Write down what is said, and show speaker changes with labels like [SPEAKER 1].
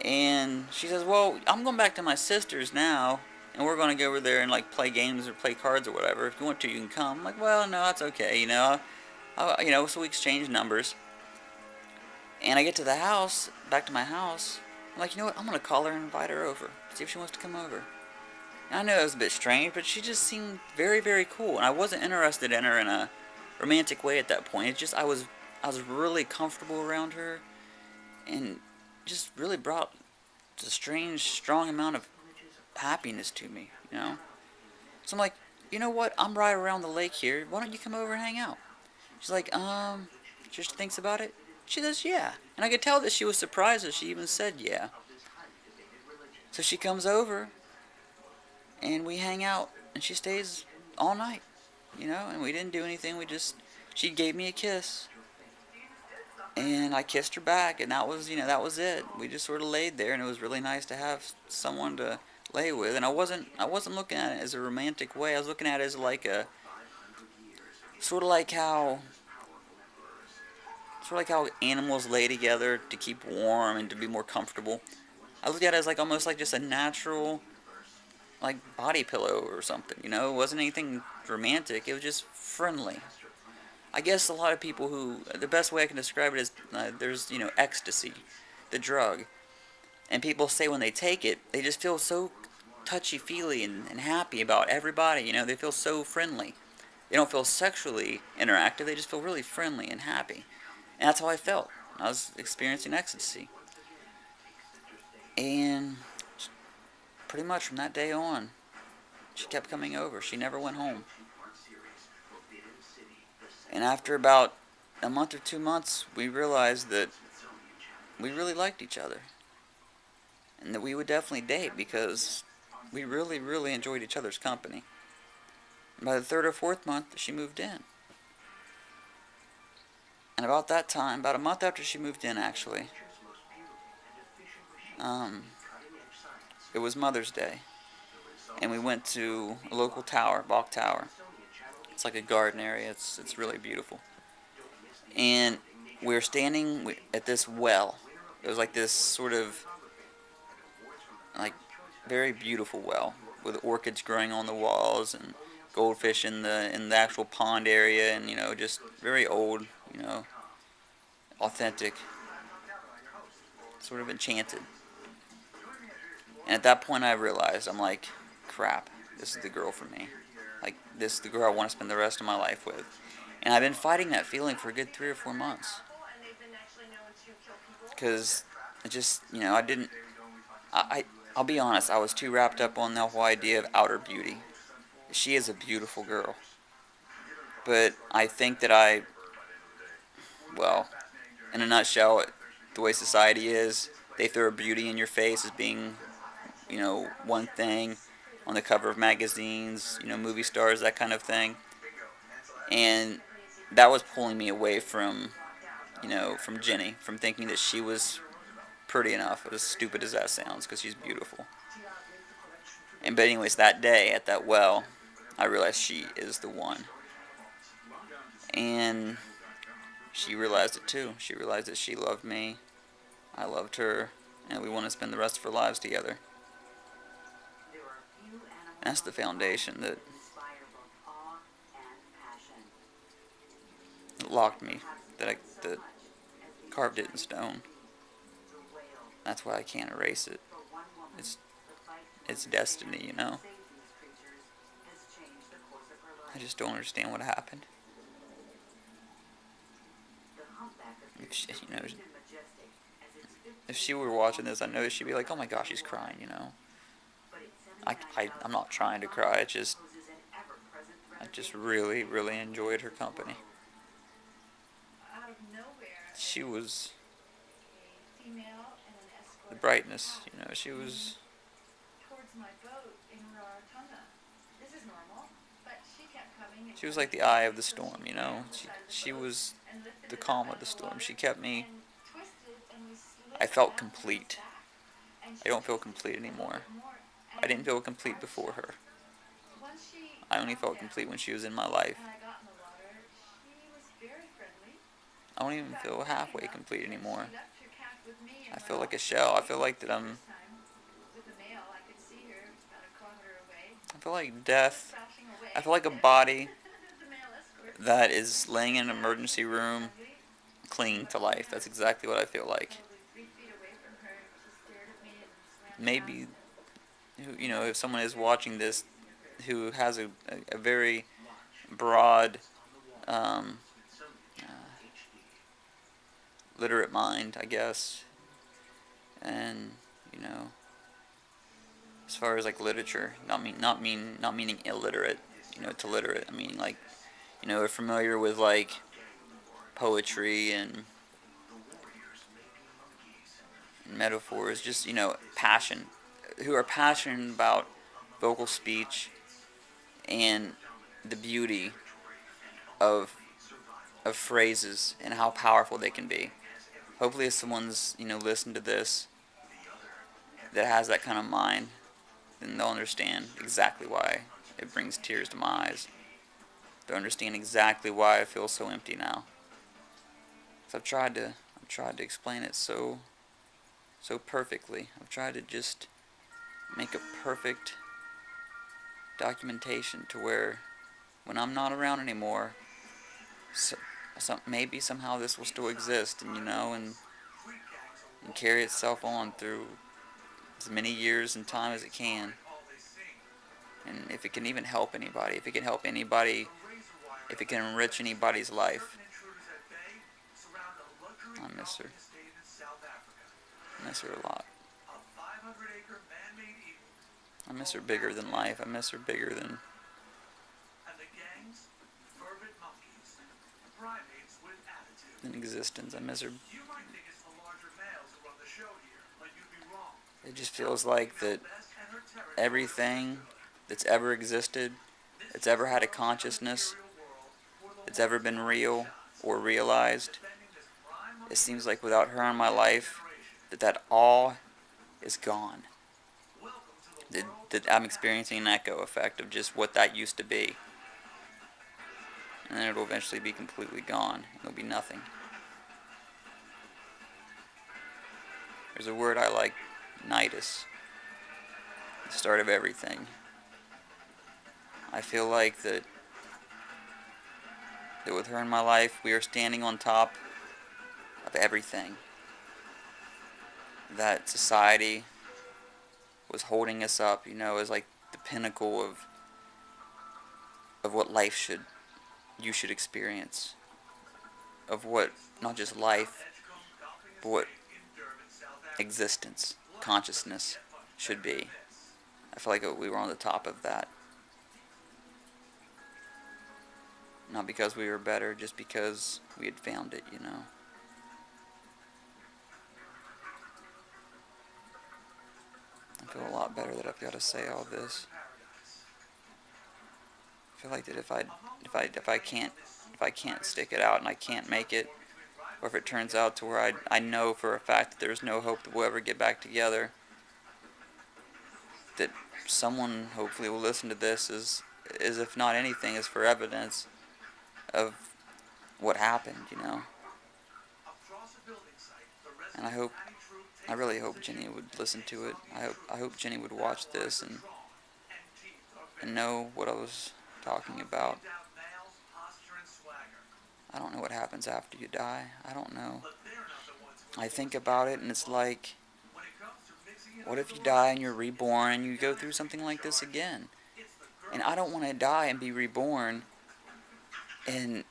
[SPEAKER 1] And she says, well, I'm going back to my sister's now, and we're going to go over there and like play games or play cards or whatever. If you want to, you can come. I'm like, well, no, that's okay, so we exchange numbers. And I get to the house, back to my house. I'm like, you know what? I'm going to call her and invite her over. See if she wants to come over. And I know it was a bit strange, but she just seemed very, very cool. And I wasn't interested in her in a romantic way at that point. It's just I was really comfortable around her, and just really brought a strange, strong amount of happiness to me, you know? So I'm like, you know what? I'm right around the lake here. Why don't you come over and hang out? She's like, just thinks about it. She says, yeah. And I could tell that she was surprised that she even said yeah. So she comes over, and we hang out, and she stays all night, and we didn't do anything. She gave me a kiss, and I kissed her back, and that was it. We just sort of laid there, and it was really nice to have someone to lay with. And I wasn't looking at it as a romantic way. I was looking at it as like a sort of like how sort of like how animals lay together to keep warm and to be more comfortable. I looked at it as like almost like just a natural like body pillow or something. It wasn't anything romantic. It was just friendly. I guess a lot of people the best way I can describe it is there's ecstasy, the drug, and people say when they take it they just feel so touchy feely and happy about everybody. They feel so friendly. They don't feel sexually interactive. They just feel really friendly and happy. And that's how I felt. I was experiencing ecstasy. And pretty much from that day on, she kept coming over. She never went home. And after about a month or 2 months, we realized that we really liked each other. And that we would definitely date because we really, really enjoyed each other's company. And by the third or fourth month, she moved in. And about that time, about a month after she moved in, actually, um, it was Mother's Day. And we went to a local tower, Bach Tower. It's like a garden area. It's really beautiful. And we were standing at this well. It was like this sort of like very beautiful well with orchids growing on the walls and goldfish in the actual pond area, and just very old, authentic, sort of enchanted. And at that point, I realized I'm like, crap, this is the girl for me. Like, this is the girl I want to spend the rest of my life with. And I've been fighting that feeling for a good 3 or 4 months. Because it just, I didn't, I'll be honest, I was too wrapped up on the whole idea of outer beauty. She is a beautiful girl. But I think that well, in a nutshell, the way society is, they throw beauty in your face as being, one thing on the cover of magazines, movie stars, that kind of thing. And that was pulling me away from Jenny, from thinking that she was pretty enough, as stupid as that sounds, because she's beautiful. But anyways, that day at that well, I realized she is the one. And she realized it too. She realized that she loved me, I loved her, and we want to spend the rest of our lives together. That's the foundation that locked me, that carved it in stone. That's why I can't erase it. It's it's destiny. I just don't understand what happened. If she, if she were watching this, I know she'd be like, "Oh my gosh, she's crying." I'm not trying to cry. I just really, really enjoyed her company. She was the brightness. She was like the eye of the storm. She was the calm of the storm. She kept me. I felt complete. I don't feel complete anymore. I didn't feel complete before her. I only felt complete when she was in my life. I don't even feel halfway complete anymore. I feel like a shell. I feel like that I feel like death. I feel like a body that is laying in an emergency room clinging to life. That's exactly what I feel like. Maybe, if someone is watching this who has a very broad, um, uh, literate mind, I guess, and, you know, as far as like literature, not meaning illiterate, to literate. I mean like, are familiar with like poetry and metaphors, just passion, who are passionate about vocal speech and the beauty of phrases and how powerful they can be. Hopefully, if someone's listened to this that has that kind of mind, then they'll understand exactly why it brings tears to my eyes. They'll understand exactly why I feel so empty now. So I've tried to explain it so perfectly. I've tried to just make a perfect documentation to where when I'm not around anymore, so, maybe somehow this will still exist, and and carry itself on through as many years and time as it can. And if it can even help anybody, if it can help anybody, if it can enrich anybody's life, I miss her. I miss her a lot. I miss her bigger than life. I miss her bigger than existence. I miss her. It just feels like that everything that's ever existed, that's ever had a consciousness, that's ever been real or realized, it seems like without her in my life, that all is gone. That I'm experiencing an echo effect of just what that used to be. And then it'll eventually be completely gone. It'll be nothing. There's a word I like, nidus, the start of everything. I feel like that with her in my life, we are standing on top of everything. That society was holding us up, as like the pinnacle of what you should experience. Of what, not just life, but what existence, consciousness should be. I feel like we were on the top of that. Not because we were better, just because we had found it. I feel a lot better that I've got to say all this. I feel like that if I can't stick it out and I can't make it, or if it turns out to where I know for a fact that there's no hope that we'll ever get back together, that someone hopefully will listen to this as if not anything, is for evidence of what happened. And I really hope Jenny would listen to it. I hope Jenny would watch this and know what I was talking about. I don't know what happens after you die. I don't know. I think about it and it's like, what if you die and you're reborn and you go through something like this again? And I don't want to die and be reborn and